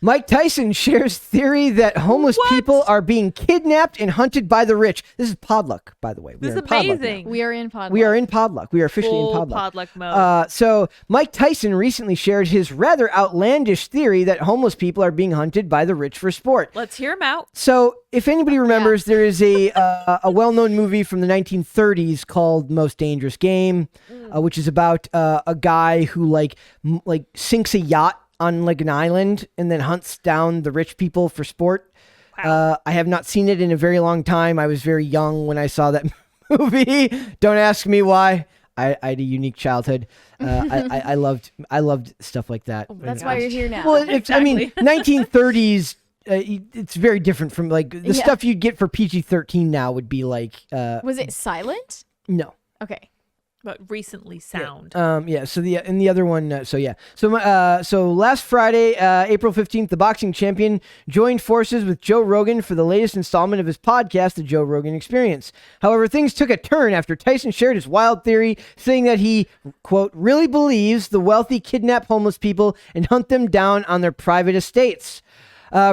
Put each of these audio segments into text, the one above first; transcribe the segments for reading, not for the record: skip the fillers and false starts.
Mike Tyson shares theory that homeless people are being kidnapped and hunted by the rich. This is Podluck, by the way. This is amazing. We are in Podluck. We are in Podluck. We are officially in Full Podluck. Podluck mode. So Mike Tyson recently shared his rather outlandish theory that homeless people are being hunted by the rich for sport. Let's hear him out. So if anybody remembers, there is a well-known movie from the 1930s called Most Dangerous Game, which is about a guy who like sinks a yacht on like an island and then hunts down the rich people for sport. Wow. I have not seen it in a very long time. I was very young when I saw that movie. Don't ask me why. I had a unique childhood. I loved stuff like that. Oh my That's gosh. why you're here now. Well, I mean, 1930s. It's very different from like the stuff you'd get for PG-13 now would be like. Was it silent? No. Okay. But recently sound. Yeah. So the other one. So last Friday, April 15th, the boxing champion joined forces with Joe Rogan for the latest installment of his podcast, The Joe Rogan Experience. However, things took a turn after Tyson shared his wild theory, saying that he, quote, really believes the wealthy kidnap homeless people and hunt them down on their private estates.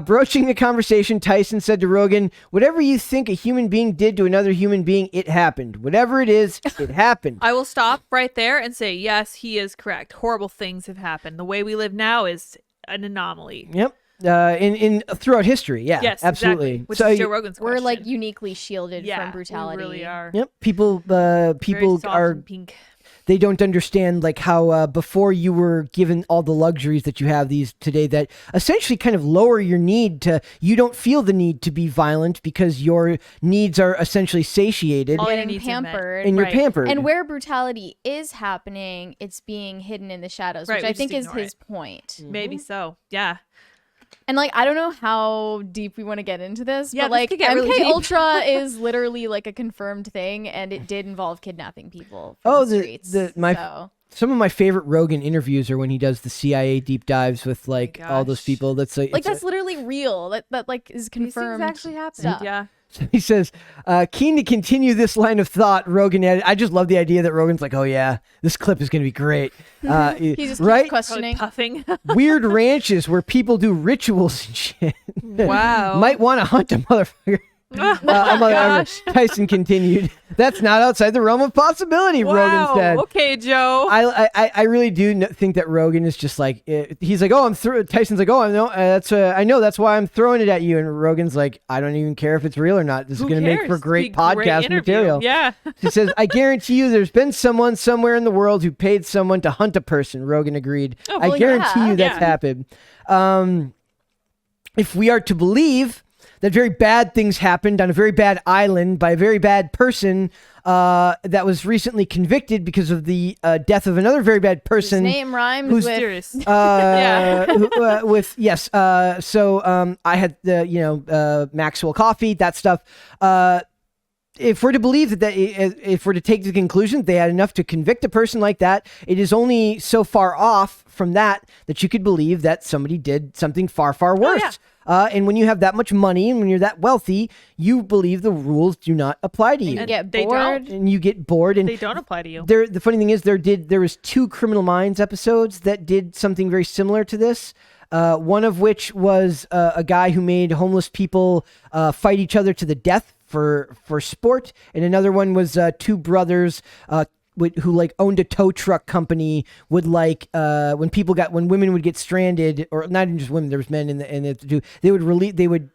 Broaching the conversation, Tyson said to Rogan, "Whatever you think a human being did to another human being, it happened. Whatever it is, it happened." I will stop right there and say, yes, he is correct. Horrible things have happened. The way we live now is an anomaly. Yep. In throughout history, yeah, Yes, absolutely. Exactly. Which So is Joe Rogan's We're question. like uniquely shielded yeah, from brutality. We really are. Yep. People Very soft are. and pink. They don't understand like how before you were given all the luxuries that you have these today that essentially kind of lower your need to. You don't feel the need to be violent because your needs are essentially satiated All your Getting needs are met. pampered. and you're right. pampered. And where brutality is happening, it's being hidden in the shadows, Right, which we I just think is ignore his point. Maybe so. Yeah. And like, I don't know how deep we want to get into this, Yeah, but this like could get really MK deep. Ultra is literally like a confirmed thing, and it did involve kidnapping people from Oh, the the- streets. the- my- so. Some of my favorite Rogan interviews are when he does the CIA deep dives with like all those gosh. people. That's like, Like it's that's literally real. That like is These things confirmed. actually happened. stuff. Yeah. he says, keen to continue this line of thought, Rogan added. I just love the idea that Rogan's like, oh yeah, this clip is going to be great. He just keeps right? questioning. Puffing. Weird ranches where people do rituals and shit. Wow. Might want to hunt a motherfucker. Gosh. Tyson continued. That's not outside the realm of possibility, Wow. Rogan said. Okay, Joe. I really do think that Rogan is just like he's like, oh, I'm through. Tyson's like, oh, I know I know that's why I'm throwing it at you, and Rogan's like, I don't even care if it's real or not. This is Who going to make cares? for Be great a podcast interview. material. Yeah. He says, I guarantee you, there's been someone somewhere in the world who paid someone to hunt a person. Rogan agreed. Oh, I well, guarantee yeah. you that's Yeah. happened. If we are to believe that very bad things happened on a very bad island by a very bad person that was recently convicted because of the death of another very bad His person. name rhymes who's with Serious. With yes. So I had the Maxwell coffee, that stuff. If we're to believe that if we're to take the conclusion they had enough to convict a person like that, it is only so far off from that you could believe that somebody did something far, far worse. yeah. And when you have that much money and when you're that wealthy, you believe the rules do not apply to you. you And get they bored. don't. And you get bored. And They don't apply to you. the funny thing is there was 2 Criminal Minds episodes that did something very similar to this. One of which was a guy who made homeless people fight each other to the death for sport, and another one was 2 brothers who like owned a tow truck company would like when women would get stranded, or not even just women, there was men they would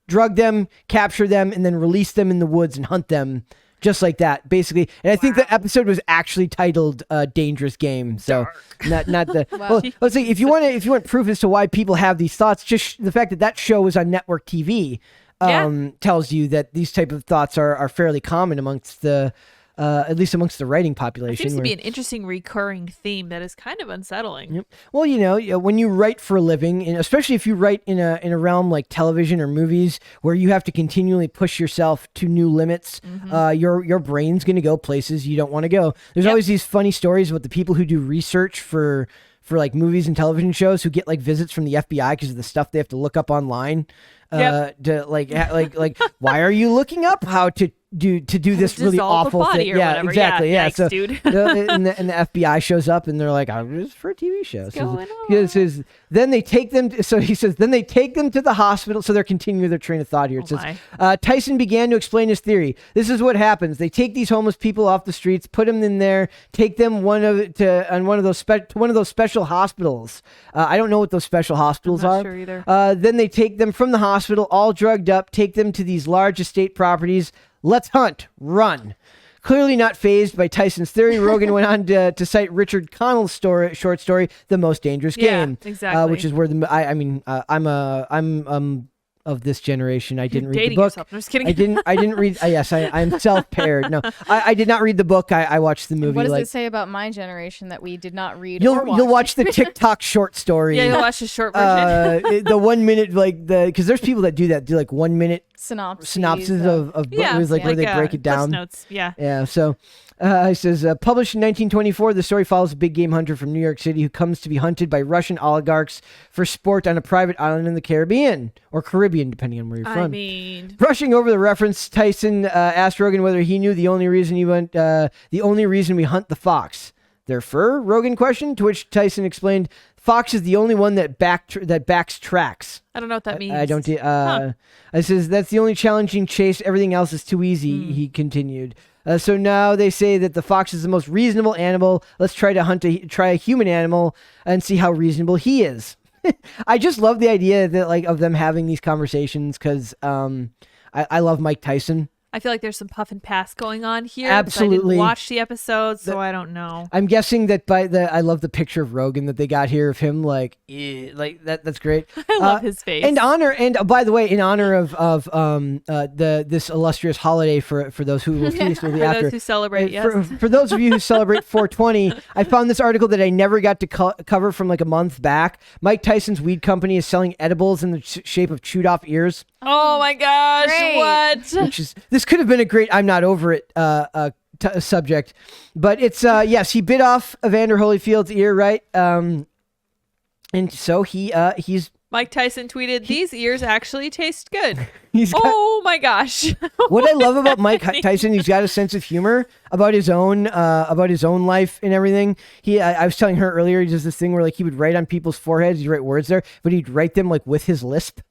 drug them, capture them, and then release them in the woods and hunt them. Just like that, basically. And I think the episode was actually titled "Dangerous Game." So, not the. Well, let's see. If you want proof as to why people have these thoughts, just the fact that show was on network TV tells you that these type of thoughts are fairly common amongst the. At least amongst the writing It population. seems to be an interesting recurring theme that is kind of unsettling. Yep. Well, when you write for a living, and especially if you write in a realm like television or movies where you have to continually push yourself to new limits, your brain's going to go places you don't want to go. There's always these funny stories about the people who do research for like movies and television shows who get like visits from the FBI because of the stuff they have to look up online. To like why are you looking up how to do this really Dissolve a awful body thing. or Yeah, whatever. exactly. Yeah, Yikes, so dude. and the FBI shows up and they're like, "I'm just for a TV show." What's So going he on? says, then they take them. So he says, then they take them to the hospital. So they're continuing their train of thought here. It says, Tyson began to explain his theory. This is what happens: they take these homeless people off the streets, put them in there, take them to one of those special hospitals. I don't know what those special hospitals I'm not are. sure either. Then they take them from the hospital, all drugged up, take them to these large estate properties. Let's hunt, run. Clearly not fazed by Tyson's theory, Rogan went on to cite Richard Connell's short story, "The Most Dangerous Game," exactly. which is where I'm of this generation. I didn't read the Dating book. yourself. I'm just kidding. I didn't read. Yes, I'm self-paired. No, I did not read the book. I watched the movie. What does it say about my generation that we did not read? You'll watch the TikTok short story. Yeah, you'll watch the short version. The 1 minute, because there's people that do like 1 minute synopses of movies, where they break it down. Notes. Yeah. Yeah. So it says, published in 1924, the story follows a big game hunter from New York City who comes to be hunted by Russian oligarchs for sport on a private island in the Caribbean, or Caribbean, depending on where you're from. I mean, Brushing over the reference, Tyson asked Rogan whether he knew the only reason we hunt the fox. Their fur? Rogan questioned, to which Tyson explained, fox is the only one that backs tracks. I don't know what that means. I don't. I says that's the only challenging chase. Everything else is too easy. He continued. So now they say that the fox is the most reasonable animal. Let's try a human animal and see how reasonable he is. I just love the idea that of them having these conversations because I love Mike Tyson. I feel like there's some puff and pass going on here. Absolutely. I didn't watch the episode, so I don't know. I'm guessing that I love the picture of Rogan that they got here of him that's great. I love his face. And by the way, in honor of this illustrious holiday for those who will feast will be after. Those who celebrate, yes. For those of you who celebrate 420, I found this article that I never got to cover from a month back. Mike Tyson's weed company is selling edibles in the shape of chewed off ears. Oh my gosh, Great. what? This could have been a great I'm not over it subject, but it's yes, he bit off Evander Holyfield's ear, right? And so he's Mike Tyson tweeted, "These ears actually taste good." he's got, Oh my gosh. what I love about Mike Tyson, he's got a sense of humor about his own life and everything. I was telling her earlier, he does this thing where he would write on people's foreheads, he'd write words there, but he'd write them with his lisp.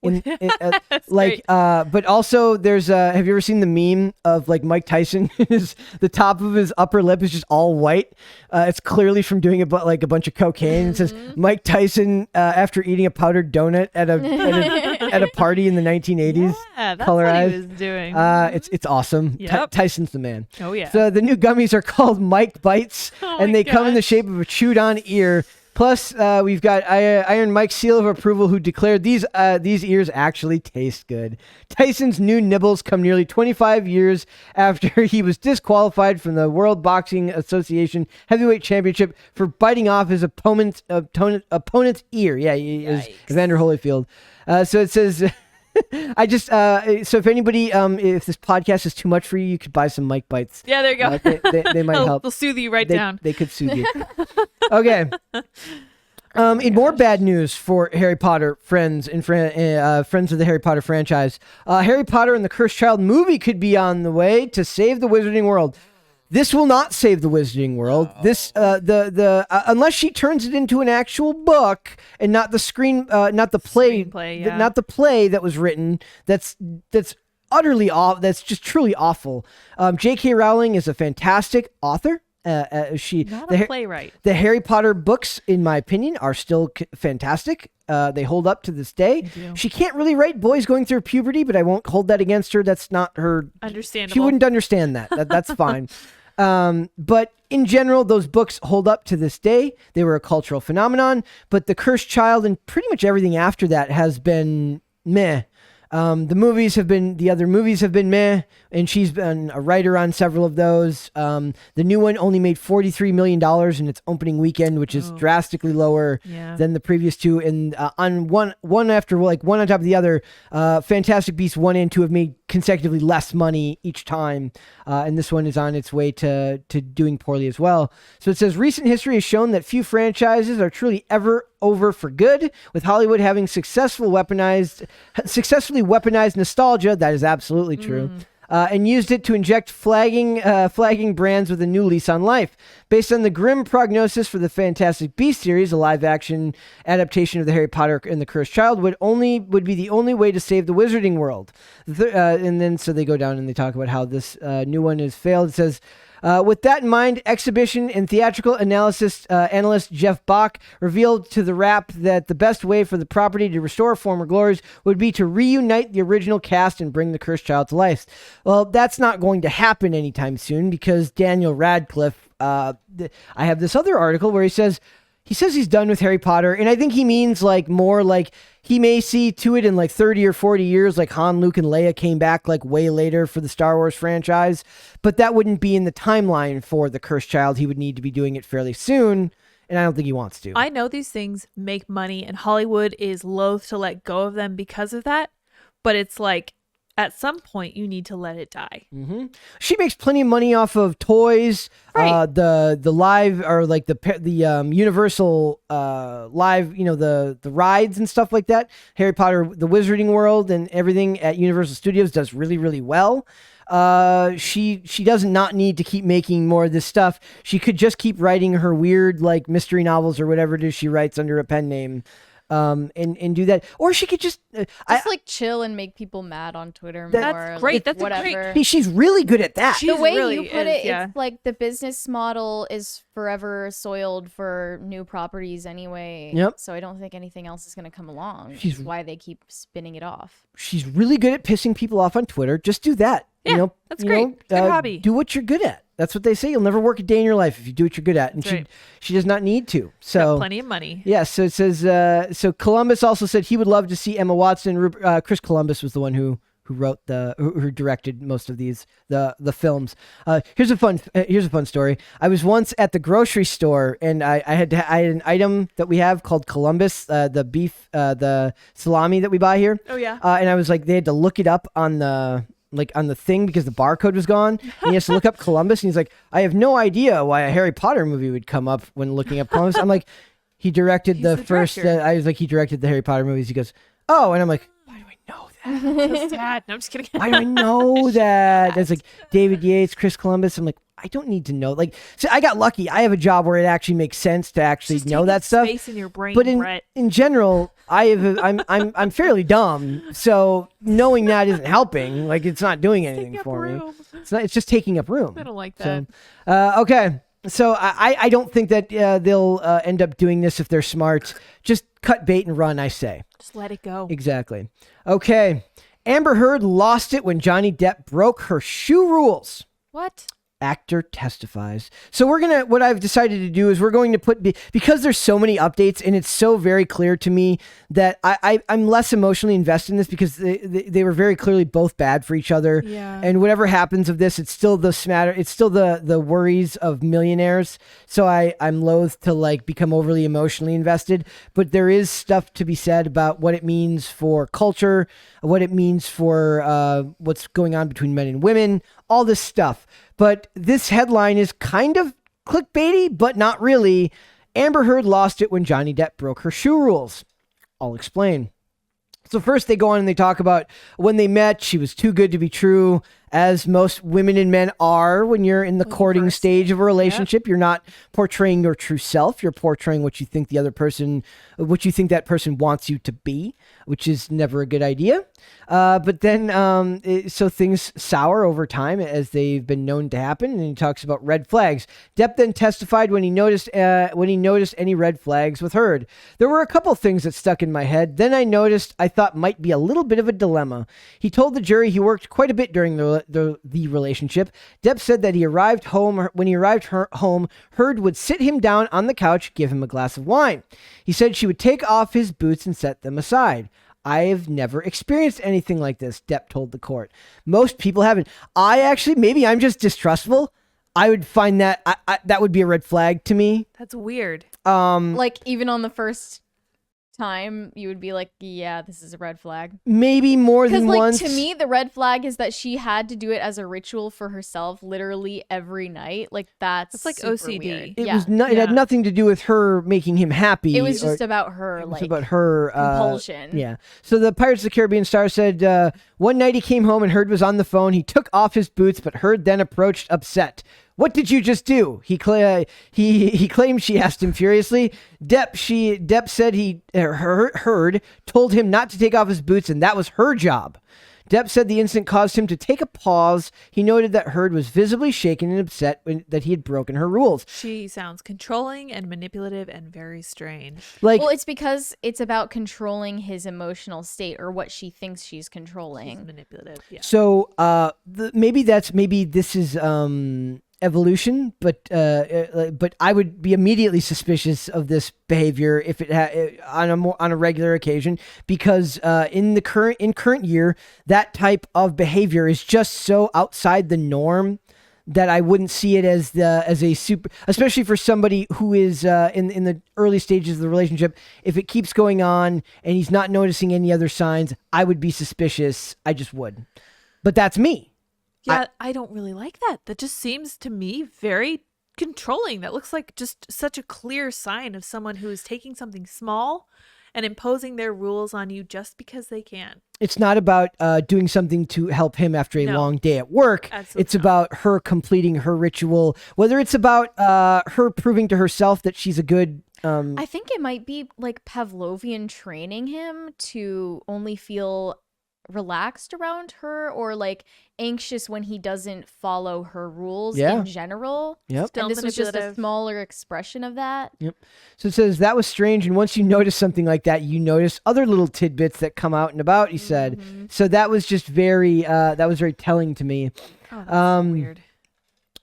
But also there's have you ever seen the meme of Mike Tyson the top of his upper lip is just all white? It's clearly from doing a bunch of cocaine. It says Mike Tyson after eating a powdered donut at a party in the 1980s. Yeah, that's colorized. what he was doing. It's awesome. Yep. Tyson's the man. Oh yeah. So the new gummies are called Mike Bites, and my they come in the gosh. shape of a chewed on ear. Plus, we've got Iron Mike's seal of approval, who declared these ears actually taste good. Tyson's new nibbles come nearly 25 years after he was disqualified from the World Boxing Association Heavyweight Championship for biting off his opponent's ear. Yeah, he is Evander Holyfield. So it says... I just so if anybody if this podcast is too much for you, you could buy some Mike Bites. Yeah, there you go. They might help. They'll soothe you down. They could soothe you. Okay. In more bad news for Harry Potter friends and friends of the Harry Potter franchise, Harry Potter and the Cursed Child movie could be on the way to save the Wizarding World. This will not save the Wizarding World. This unless she turns it into an actual book and not the not the play, not the play that was written. That's utterly off. That's just truly awful. J.K. Rowling is a fantastic author. Playwright. The Harry Potter books, in my opinion, are still fantastic. They hold up to this day. She can't really write boys going through puberty, but I won't hold that against her. That's not her. Understandable. She wouldn't understand that. That's fine. But in general, those books hold up to this day. They were a cultural phenomenon, but The Cursed Child and pretty much everything after that has been meh. The other movies have been meh, and she's been a writer on several of those. The new one only made $43 million in its opening weekend, which is drastically lower than the previous two. And on one on top of the other, Fantastic Beasts 1 and 2 have made consecutively less money each time. And this one is on its way to doing poorly as well. So it says, recent history has shown that few franchises are truly ever over for good, with Hollywood having successfully weaponized nostalgia. That is absolutely true. and used it to inject flagging brands with a new lease on life. Based on the grim prognosis for the Fantastic Beasts series, a live-action adaptation of the Harry Potter and the Cursed Child would be the only way to save the wizarding world. And then so they go down and they talk about how this new one has failed. It says, with that in mind, exhibition and theatrical analyst Jeff Bach revealed to The Wrap that the best way for the property to restore former glories would be to reunite the original cast and bring the Cursed Child to life. Well, that's not going to happen anytime soon because Daniel Radcliffe, I have this other article where he says he's done with Harry Potter, and I think he means like more like he may see to it in like 30 or 40 years, like Han, Luke, and Leia came back like way later for the Star Wars franchise, but that wouldn't be in the timeline for the Cursed Child. He would need to be doing it fairly soon, and I don't think he wants to. I know these things make money, and Hollywood is loath to let go of them because of that, but it's like, at some point, you need to let it die. Mm-hmm. She makes plenty of money off of toys, right. The live or like the Universal live, the rides and stuff like that. Harry Potter, the Wizarding World, and everything at Universal Studios does really, really well. She does not need to keep making more of this stuff. She could just keep writing her weird like mystery novels or whatever it is she writes under a pen name. And do that, or she could just like chill and make people mad on Twitter more. That's great. Like, That's whatever. great. She's really good at that. The way really you put is, it, yeah. it's like the business model is forever soiled for new properties anyway. Yep. So I don't think anything else is going to come along. She's- That's why they keep spinning it off. She's really good at pissing people off on Twitter. Just do that. Yeah, that's great. Good hobby. Do what you're good at. That's what they say. You'll never work a day in your life if you do what you're good at. And That's right. she does not need to. So Got plenty of money. Yeah, so it says, so Columbus also said he would love to see Emma Watson. Chris Columbus was the one who wrote who directed most of these, the films. Here's a fun story. I was once at the grocery store and I had an item that we have called Columbus, the beef, the salami that we buy here. Oh yeah. And I was like, they had to look it up on the thing because the barcode was gone. And he has to look up Columbus, and he's like, I have no idea why a Harry Potter movie would come up when looking up Columbus. I'm like, he directed the first. I was like, he directed the Harry Potter movies. He goes, oh, and I'm like, why do I know that? Sad. No, I'm just kidding. Why do I know that? It's like David Yates, Chris Columbus. I'm like, I don't need to know. Like, so I got lucky. I have a job where it actually makes sense to actually Just know that stuff. Space in your brain, But Brett. in general, I'm fairly dumb. So knowing that isn't helping. Like, it's not doing anything for me. It's just taking up room. I don't like that. So, okay. So I don't think that they'll end up doing this if they're smart. Just cut bait and run, I say. Just let it go. Exactly. Okay. Amber Heard lost it when Johnny Depp broke her shoe rules. What? Actor testifies. So what I've decided to do is we're going to put, because there's so many updates and it's so very clear to me that I'm less emotionally invested in this because they were very clearly both bad for each other. Yeah. And whatever happens of this, it's still the worries of millionaires. So I'm loath to like become overly emotionally invested, but there is stuff to be said about what it means for culture, what it means for what's going on between men and women, all this stuff. But this headline is kind of clickbaity, but not really. Amber Heard lost it when Johnny Depp broke her shoe rules. I'll explain. So first they go on and they talk about when they met, she was too good to be true, as most women and men are when you're in the courting stage of a relationship. Yep. You're not portraying your true self. You're portraying what you think that person wants you to be, which is never a good idea. But then, so things sour over time as they've been known to happen. And he talks about red flags. Depp then testified when he noticed any red flags with Heard. There were a couple things that stuck in my head. Then I noticed I thought might be a little bit of a dilemma. He told the jury he worked quite a bit during the relationship. Depp said that when he arrived home, Heard would sit him down on the couch, give him a glass of wine. He said she would take off his boots and set them aside. I've never experienced anything like this, Depp told the court. Most people haven't. Maybe I'm just distrustful. I would find that that would be a red flag to me. That's weird. Like even on the first time, you would be like, yeah, this is a red flag. Maybe more than Because, once. to me, the red flag is that she had to do it as a ritual for herself literally every night. Like, that's like super OCD. weird. It Yeah. was it had nothing to do with her making him happy. It was just about her, it was like, about her compulsion. Yeah. So the Pirates of the Caribbean star said, one night he came home and Heard was on the phone. He took off his boots, but Heard then approached upset. What did you just do? He claimed she asked him furiously. Depp said Heard told him not to take off his boots, and that was her job. Depp said the incident caused him to take a pause. He noted that Heard was visibly shaken and upset that he had broken her rules. She sounds controlling and manipulative and very strange. Well, it's because it's about controlling his emotional state, or what she thinks she's controlling. She's manipulative. Yeah. So maybe this is evolution, but I would be immediately suspicious of this behavior if it on a regular occasion, because in current year, that type of behavior is just so outside the norm that I wouldn't see it as a super, especially for somebody who is in the early stages of the relationship. If it keeps going on and he's not noticing any other signs, I would be suspicious. I just would. But that's me. Yeah, I don't really like that. That just seems to me very controlling. That looks like just such a clear sign of someone who is taking something small and imposing their rules on you just because they can. It's not about doing something to help him after a long day at work. Absolutely it's about her completing her ritual, whether it's about her proving to herself that she's a good... I think it might be like Pavlovian training him to only feel relaxed around her, or like anxious when he doesn't follow her rules in general. Yep. Still and this was just a manipulative. smaller expression of that. Yep. So it says, that was strange, and once you notice something like that, you notice other little tidbits that come out and about, he said. So that was just very telling to me. Oh, that's so weird.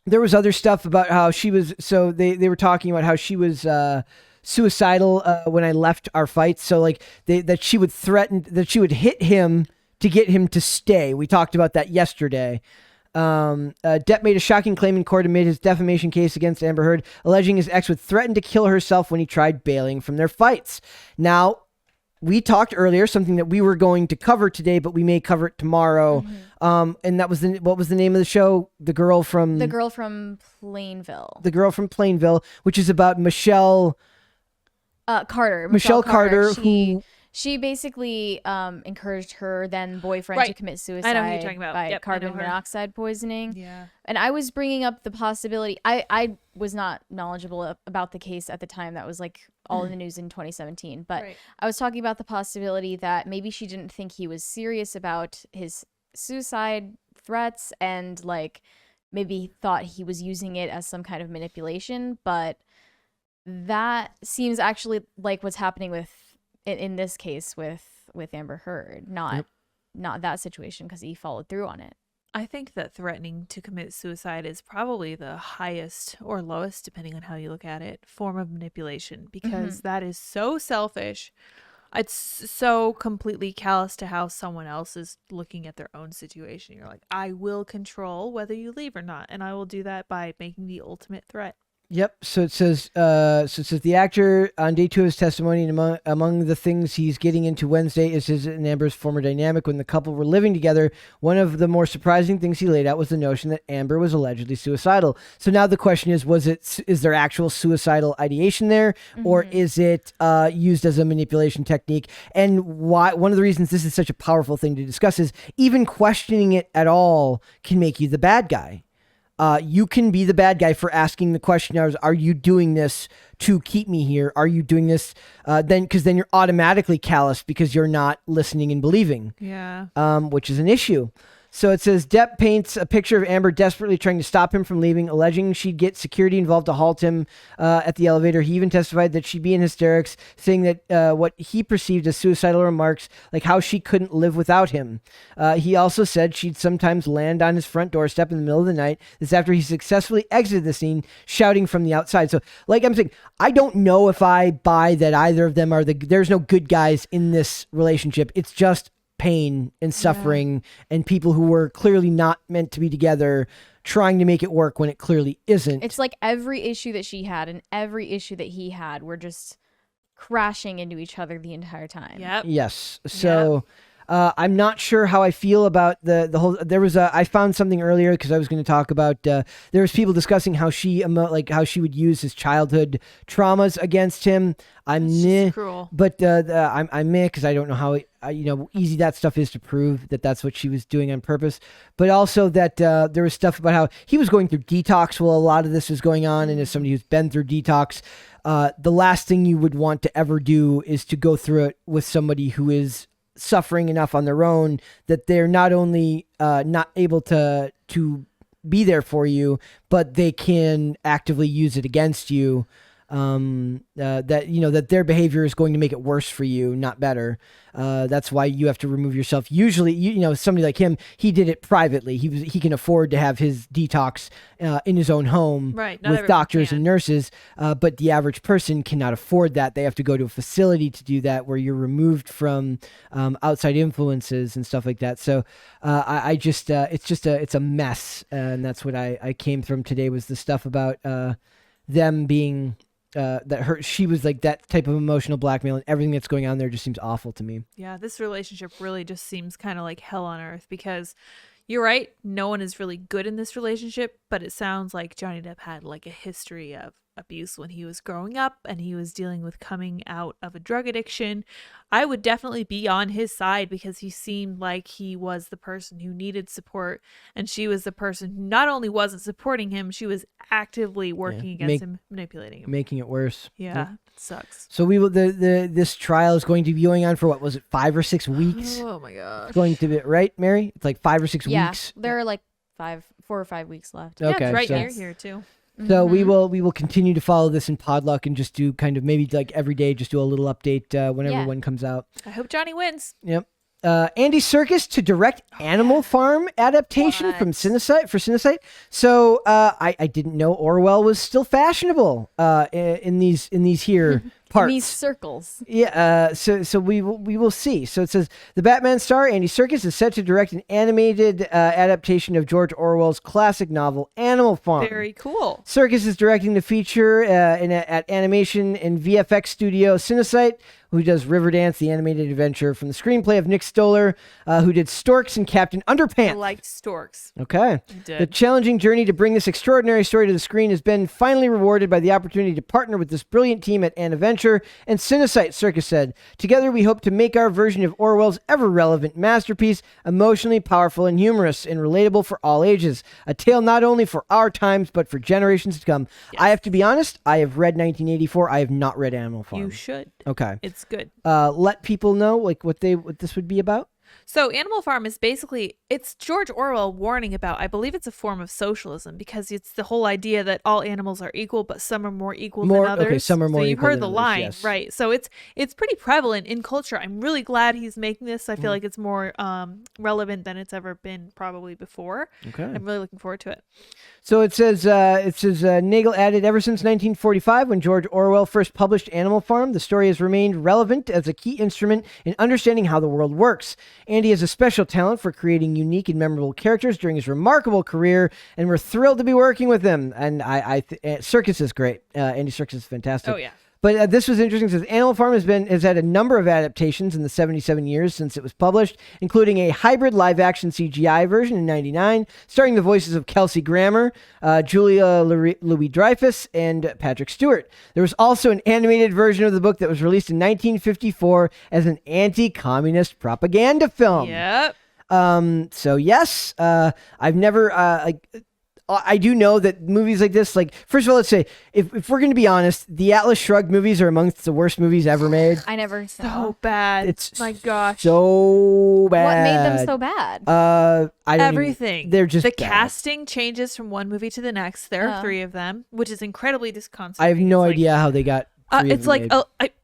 There was other stuff about how she was, so they were talking about how she was suicidal when I left our fight. So like that she would threaten, that she would hit him to get him to stay. We talked about that yesterday. Depp made a shocking claim in court amid his defamation case against Amber Heard, alleging his ex would threaten to kill herself when he tried bailing from their fights. Now, we talked earlier, something that we were going to cover today, but we may cover it tomorrow. And that was what was the name of the show? The girl from Plainville. The girl from Plainville, which is about Michelle Carter. Michelle Carter, She basically encouraged her then boyfriend to commit suicide. I know who you're talking about. By Yep, carbon monoxide poisoning. Yeah. And I was bringing up the possibility. I was not knowledgeable about the case at the time. That was like all in the news in 2017. But I was talking about the possibility that maybe she didn't think he was serious about his suicide threats, and like maybe thought he was using it as some kind of manipulation. But that seems actually like what's happening with in this case with Amber Heard, not that situation, because he followed through on it. I think that threatening to commit suicide is probably the highest or lowest, depending on how you look at it, form of manipulation, because that is so selfish. It's so completely callous to how someone else is looking at their own situation. You're like, I will control whether you leave or not, and I will do that by making the ultimate threat. Yep. So it says the actor on day 2 of his testimony, and among the things he's getting into Wednesday is his and Amber's former dynamic when the couple were living together. One of the more surprising things he laid out was the notion that Amber was allegedly suicidal. So now the question is there actual suicidal ideation there, or is it used as a manipulation technique? And why? One of the reasons this is such a powerful thing to discuss is even questioning it at all can make you the bad guy. You can be the bad guy for asking the question, are you doing this to keep me here? Are you doing this? Because then you're automatically callous because you're not listening and believing. Yeah. Which is an issue. So it says Depp paints a picture of Amber desperately trying to stop him from leaving, alleging she'd get security involved to halt him at the elevator. He even testified that she'd be in hysterics, saying that what he perceived as suicidal remarks, like how she couldn't live without him. He also said she'd sometimes land on his front doorstep in the middle of the night. This after he successfully exited the scene, shouting from the outside. So like I'm saying, I don't know if I buy that either of them there's no good guys in this relationship. It's just pain and suffering and people who were clearly not meant to be together trying to make it work when it clearly isn't. It's like every issue that she had and every issue that he had were just crashing into each other the entire time. Yep. Yes. So I'm not sure how I feel about the whole. I found something earlier because I was going to talk about. There was people discussing how how she would use his childhood traumas against him. I'm meh, cruel. but I'm meh because I don't know how easy that stuff is to prove that that's what she was doing on purpose. But also that there was stuff about how he was going through detox while a lot of this was going on, and as somebody who's been through detox, the last thing you would want to ever do is to go through it with somebody who is suffering enough on their own that they're not only not able to be there for you, but they can actively use it against you. That their behavior is going to make it worse for you, not better. That's why you have to remove yourself. Usually, somebody like him, he did it privately. He can afford to have his detox in his own home, right, with doctors and nurses. But the average person cannot afford that. They have to go to a facility to do that, where you're removed from outside influences and stuff like that. So it's a mess, and that's what I came from today, was the stuff about them being. She was like that type of emotional blackmail, and everything that's going on there just seems awful to me. Yeah, this relationship really just seems kind of like hell on earth, because you're right, no one is really good in this relationship, but it sounds like Johnny Depp had like a history of abuse when he was growing up, and he was dealing with coming out of a drug addiction. I would definitely be on his side, because he seemed like he was the person who needed support, and she was the person who not only wasn't supporting him, she was actively working against him, manipulating him, making it worse. Yeah, it sucks. So we will. This trial is going to be going on for what was it, 5 or 6 weeks? Oh my gosh. It's going to be, right, Mary? It's like 5 or 6 Yeah, weeks. there are like 4 or 5 weeks left. Yeah, Okay, it's right so- near here too. So we will continue to follow this in Podluck and just do kind of maybe like every day, just do a little update whenever one comes out. I hope Johnny wins. Yep. Andy Serkis to direct Animal Farm adaptation from Cinecite. So I didn't know Orwell was still fashionable in these here parts. In these circles. Yeah. So we will see. So it says the Batman star Andy Serkis is set to direct an animated adaptation of George Orwell's classic novel Animal Farm. Very cool. Serkis is directing the feature at animation and VFX studio Cinecite, who does Riverdance, the animated adventure, from the screenplay of Nick Stoller, who did Storks and Captain Underpants. I liked Storks. Okay. I did. The challenging journey to bring this extraordinary story to the screen has been finally rewarded by the opportunity to partner with this brilliant team at Anaventure and Cinecite, Serkis said. Together, we hope to make our version of Orwell's ever-relevant masterpiece emotionally powerful and humorous and relatable for all ages. A tale not only for our times, but for generations to come. Yes. I have to be honest, I have read 1984. I have not read Animal Farm. You should. Okay. It's good. Let people know like what this would be about. So Animal Farm is basically, it's George Orwell warning about, I believe it's a form of socialism, because it's the whole idea that all animals are equal, but some are more equal than others. Okay, some are more equal. So you've heard than the others, line, yes. right? So it's pretty prevalent in culture. I'm really glad he's making this. I feel like it's more relevant than it's ever been probably before. Okay. I'm really looking forward to it. So it says Nagel added, ever since 1945, when George Orwell first published Animal Farm, the story has remained relevant as a key instrument in understanding how the world works. Andy has a special talent for creating unique and memorable characters during his remarkable career, and we're thrilled to be working with him. And Serkis is great. Andy Serkis is fantastic. Oh yeah. But this was interesting because Animal Farm has had a number of adaptations in the 77 years since it was published, including a hybrid live-action CGI version in 99, starring the voices of Kelsey Grammer, Julia Louis-Dreyfus, and Patrick Stewart. There was also an animated version of the book that was released in 1954 as an anti-communist propaganda film. Yep. So yes, I've never I do know that movies like this, like, first of all, let's say, if we're going to be honest, the Atlas Shrugged movies are amongst the worst movies ever made. I never saw. So bad. It's my gosh. So bad. What made them so bad? I don't Everything. They're just the bad. Casting changes from one movie to the next. There are 3 of them, which is incredibly disconcerting. I have no idea how they got. It's like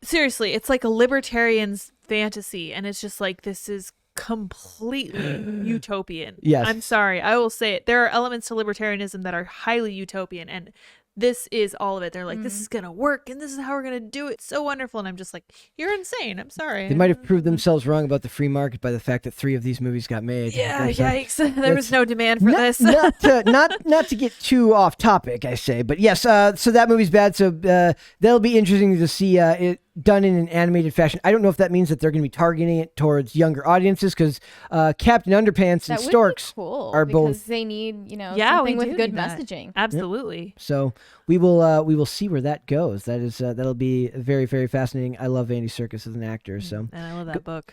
seriously, it's like a libertarian's fantasy, and it's just like, this is completely utopian. Yes. I'm sorry, I will say it. There are elements to libertarianism that are highly utopian, and this is all of it. They're like, this is gonna work, and this is how we're gonna do it. So wonderful. And I'm just like, you're insane. I'm sorry. They might have proved themselves wrong about the free market by the fact that 3 of these movies got made. Yeah, yikes. There was no demand for this. not to get too off topic, I say, but yes. So that movie's bad. So that'll be interesting to see. done in an animated fashion. I don't know if that means that they're going to be targeting it towards younger audiences, because Captain Underpants and That would Storks be cool are because both. they need, Yeah, something we with do good need that. messaging. Absolutely. So we will see where that goes. That'll be very, very fascinating. I love Andy Serkis as an actor. So And I love that book.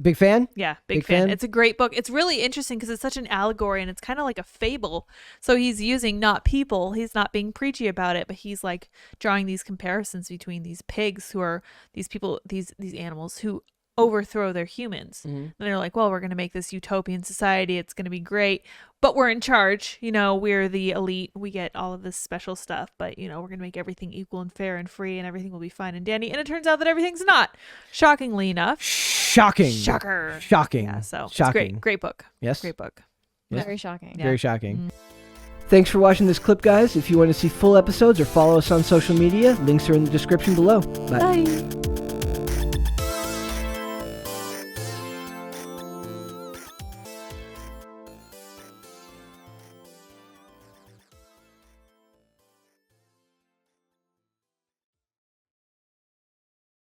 big fan. Yeah, big fan. It's a great book. It's really interesting because it's such an allegory and it's kind of like a fable. So he's using not people. He's not being preachy about it, but he's like drawing these comparisons between these pigs who are these people, these animals who overthrow their humans. And they're like, well, we're going to make this utopian society. It's going to be great, but we're in charge. We're the elite. We get all of this special stuff, but we're going to make everything equal and fair and free and everything will be fine and dandy. And it turns out that everything's not, shockingly enough. Shocking. Shocker. Shocking. Yeah, so shocking. It's great book. Yes. Great book. Yes. Very shocking. Very shocking. Thanks for watching this clip, guys. If you want to see full episodes or follow us on social media, links are in the description below. Bye. Bye.